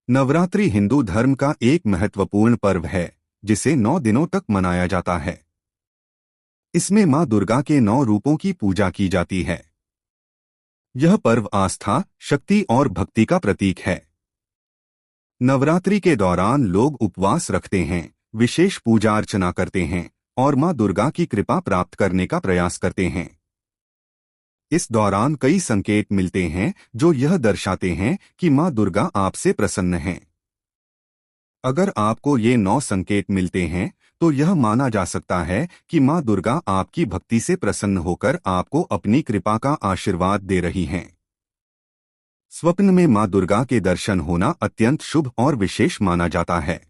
नवरात्रि हिंदू धर्म का एक महत्वपूर्ण पर्व है जिसे 9 दिनों तक मनाया जाता है। इसमें मां दुर्गा के 9 रूपों की पूजा की जाती है। यह पर्व आस्था, शक्ति और भक्ति का प्रतीक है। नवरात्रि के दौरान लोग उपवास रखते हैं, विशेष पूजा अर्चना करते हैं और मां दुर्गा की कृपा प्राप्त करने का प्रयास करते हैं। इस दौरान कई संकेत मिलते हैं जो यह दर्शाते हैं कि मां दुर्गा आपसे प्रसन्न हैं। अगर आपको ये 9 संकेत मिलते हैं तो यह माना जा सकता है कि मां दुर्गा आपकी भक्ति से प्रसन्न होकर आपको अपनी कृपा का आशीर्वाद दे रही हैं। स्वप्न में मां दुर्गा के दर्शन होना अत्यंत शुभ और विशेष माना जाता है।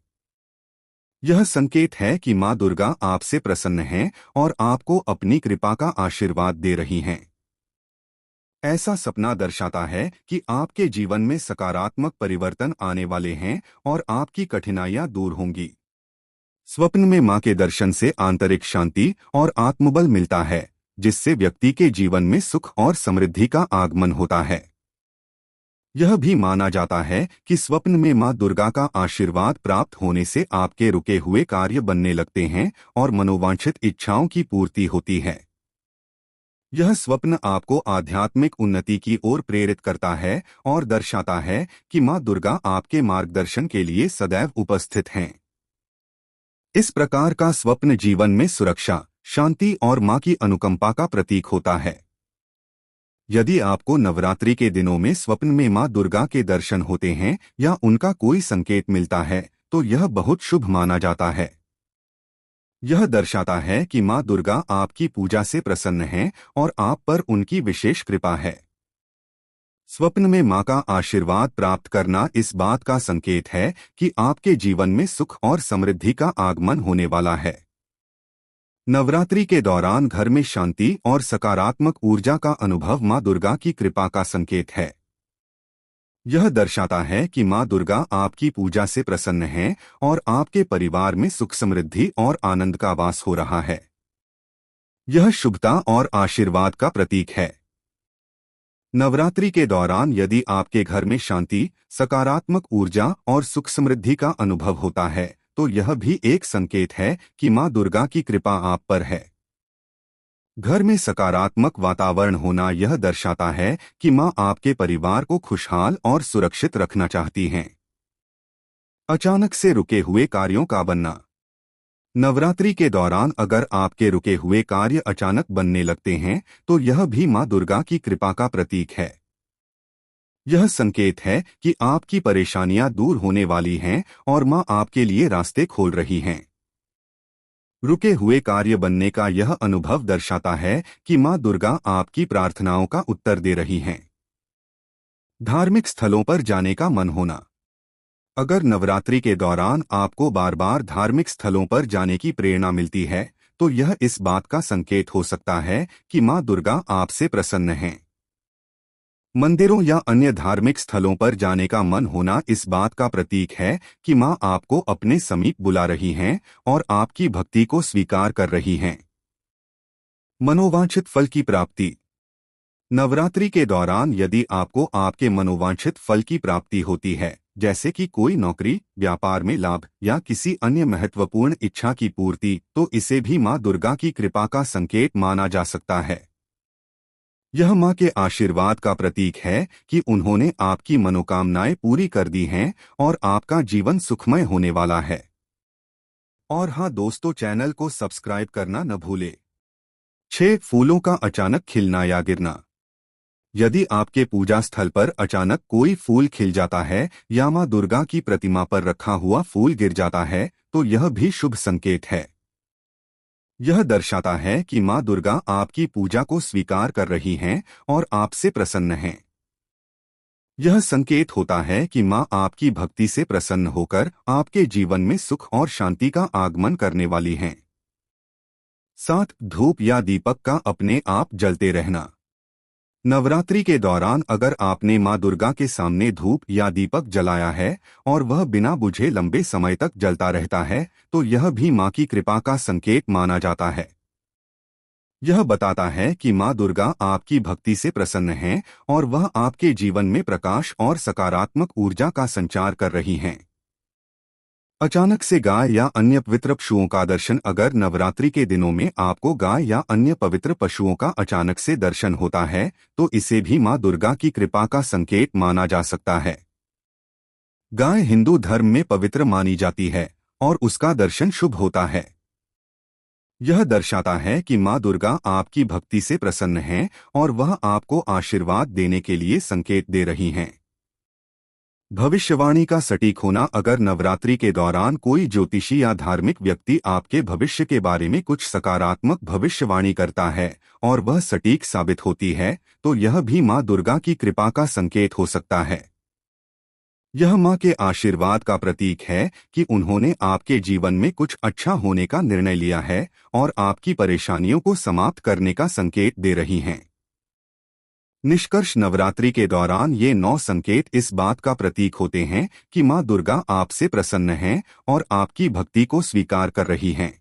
यह संकेत है कि मां दुर्गा आपसे प्रसन्न हैं और आपको अपनी कृपा का आशीर्वाद दे रही हैं। ऐसा सपना दर्शाता है कि आपके जीवन में सकारात्मक परिवर्तन आने वाले हैं और आपकी कठिनाइयां दूर होंगी। स्वप्न में मां के दर्शन से आंतरिक शांति और आत्मबल मिलता है, जिससे व्यक्ति के जीवन में सुख और समृद्धि का आगमन होता है। यह भी माना जाता है कि स्वप्न में मां दुर्गा का आशीर्वाद प्राप्त होने से आपके रुके हुए कार्य बनने लगते हैं और मनोवांछित इच्छाओं की पूर्ति होती है। यह स्वप्न आपको आध्यात्मिक उन्नति की ओर प्रेरित करता है और दर्शाता है कि मां दुर्गा आपके मार्गदर्शन के लिए सदैव उपस्थित हैं। इस प्रकार का स्वप्न जीवन में सुरक्षा, शांति और मां की अनुकंपा का प्रतीक होता है। यदि आपको नवरात्रि के दिनों में स्वप्न में मां दुर्गा के दर्शन होते हैं या उनका कोई संकेत मिलता है तो यह बहुत शुभ माना जाता है। यह दर्शाता है कि मां दुर्गा आपकी पूजा से प्रसन्न हैं और आप पर उनकी विशेष कृपा है। स्वप्न में मां का आशीर्वाद प्राप्त करना इस बात का संकेत है कि आपके जीवन में सुख और समृद्धि का आगमन होने वाला है। नवरात्रि के दौरान घर में शांति और सकारात्मक ऊर्जा का अनुभव मां दुर्गा की कृपा का संकेत है। यह दर्शाता है कि मां दुर्गा आपकी पूजा से प्रसन्न हैं और आपके परिवार में सुख, समृद्धि और आनंद का वास हो रहा है। यह शुभता और आशीर्वाद का प्रतीक है। नवरात्रि के दौरान यदि आपके घर में शांति, सकारात्मक ऊर्जा और सुख समृद्धि का अनुभव होता है तो यह भी एक संकेत है कि मां दुर्गा की कृपा आप पर है। घर में सकारात्मक वातावरण होना यह दर्शाता है कि मां आपके परिवार को खुशहाल और सुरक्षित रखना चाहती हैं। अचानक से रुके हुए कार्यों का बनना। नवरात्रि के दौरान अगर आपके रुके हुए कार्य अचानक बनने लगते हैं तो यह भी मां दुर्गा की कृपा का प्रतीक है। यह संकेत है कि आपकी परेशानियां दूर होने वाली हैं और मां आपके लिए रास्ते खोल रही हैं। रुके हुए कार्य बनने का यह अनुभव दर्शाता है कि मां दुर्गा आपकी प्रार्थनाओं का उत्तर दे रही हैं। धार्मिक स्थलों पर जाने का मन होना। अगर नवरात्रि के दौरान आपको बार बार धार्मिक स्थलों पर जाने की प्रेरणा मिलती है तो यह इस बात का संकेत हो सकता है कि मां दुर्गा आपसे प्रसन्न हैं। मंदिरों या अन्य धार्मिक स्थलों पर जाने का मन होना इस बात का प्रतीक है कि मां आपको अपने समीप बुला रही हैं और आपकी भक्ति को स्वीकार कर रही हैं। मनोवांछित फल की प्राप्ति। नवरात्रि के दौरान यदि आपको आपके मनोवांछित फल की प्राप्ति होती है, जैसे कि कोई नौकरी, व्यापार में लाभ या किसी अन्य महत्वपूर्ण इच्छा की पूर्ति, तो इसे भी मां दुर्गा की कृपा का संकेत माना जा सकता है। यह मां के आशीर्वाद का प्रतीक है कि उन्होंने आपकी मनोकामनाएं पूरी कर दी हैं और आपका जीवन सुखमय होने वाला है। और हाँ दोस्तों, चैनल को सब्सक्राइब करना न भूलें। 6. फूलों का अचानक खिलना या गिरना। यदि आपके पूजा स्थल पर अचानक कोई फूल खिल जाता है या मां दुर्गा की प्रतिमा पर रखा हुआ फूल गिर जाता है तो यह भी शुभ संकेत है। यह दर्शाता है कि मां दुर्गा आपकी पूजा को स्वीकार कर रही हैं और आपसे प्रसन्न हैं। यह संकेत होता है कि मां आपकी भक्ति से प्रसन्न होकर आपके जीवन में सुख और शांति का आगमन करने वाली हैं। 7. धूप या दीपक का अपने आप जलते रहना। नवरात्रि के दौरान अगर आपने मां दुर्गा के सामने धूप या दीपक जलाया है और वह बिना बुझे लंबे समय तक जलता रहता है तो यह भी मां की कृपा का संकेत माना जाता है। यह बताता है कि माँ दुर्गा आपकी भक्ति से प्रसन्न हैं और वह आपके जीवन में प्रकाश और सकारात्मक ऊर्जा का संचार कर रही हैं। अचानक से गाय या अन्य पवित्र पशुओं का दर्शन। अगर नवरात्रि के दिनों में आपको गाय या अन्य पवित्र पशुओं का अचानक से दर्शन होता है, तो इसे भी माँ दुर्गा की कृपा का संकेत माना जा सकता है। गाय हिंदू धर्म में पवित्र मानी जाती है और उसका दर्शन शुभ होता है। यह दर्शाता है कि माँ दुर्गा आपकी भक्ति से प्रसन्न हैं और वह आपको आशीर्वाद देने के लिए संकेत दे रही हैं। भविष्यवाणी का सटीक होना। अगर नवरात्रि के दौरान कोई ज्योतिषी या धार्मिक व्यक्ति आपके भविष्य के बारे में कुछ सकारात्मक भविष्यवाणी करता है और वह सटीक साबित होती है, तो यह भी माँ दुर्गा की कृपा का संकेत हो सकता है। यह माँ के आशीर्वाद का प्रतीक है कि उन्होंने आपके जीवन में कुछ अच्छा होने का निर्णय लिया है और आपकी परेशानियों को समाप्त करने का संकेत दे रही हैं। निष्कर्ष, नवरात्रि के दौरान ये 9 संकेत इस बात का प्रतीक होते हैं कि माँ दुर्गा आपसे प्रसन्न हैं और आपकी भक्ति को स्वीकार कर रही हैं।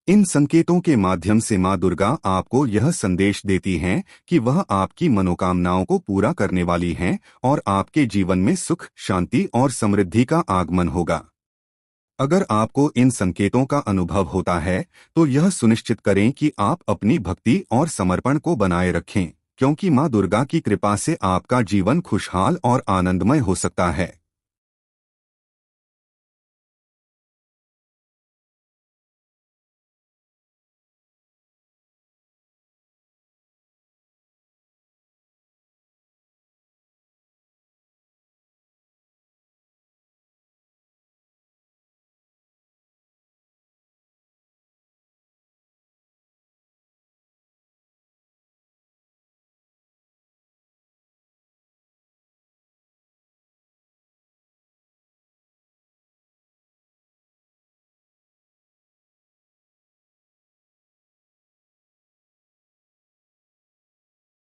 इन संकेतों के माध्यम से माँ दुर्गा आपको यह संदेश देती हैं कि वह आपकी मनोकामनाओं को पूरा करने वाली हैं और आपके जीवन में सुख, शांति और समृद्धि का आगमन होगा। अगर आपको इन संकेतों का अनुभव होता है, तो यह सुनिश्चित करें कि आप अपनी भक्ति और समर्पण को बनाए रखें, क्योंकि माँ दुर्गा की कृपा से आपका जीवन खुशहाल और आनंदमय हो सकता है।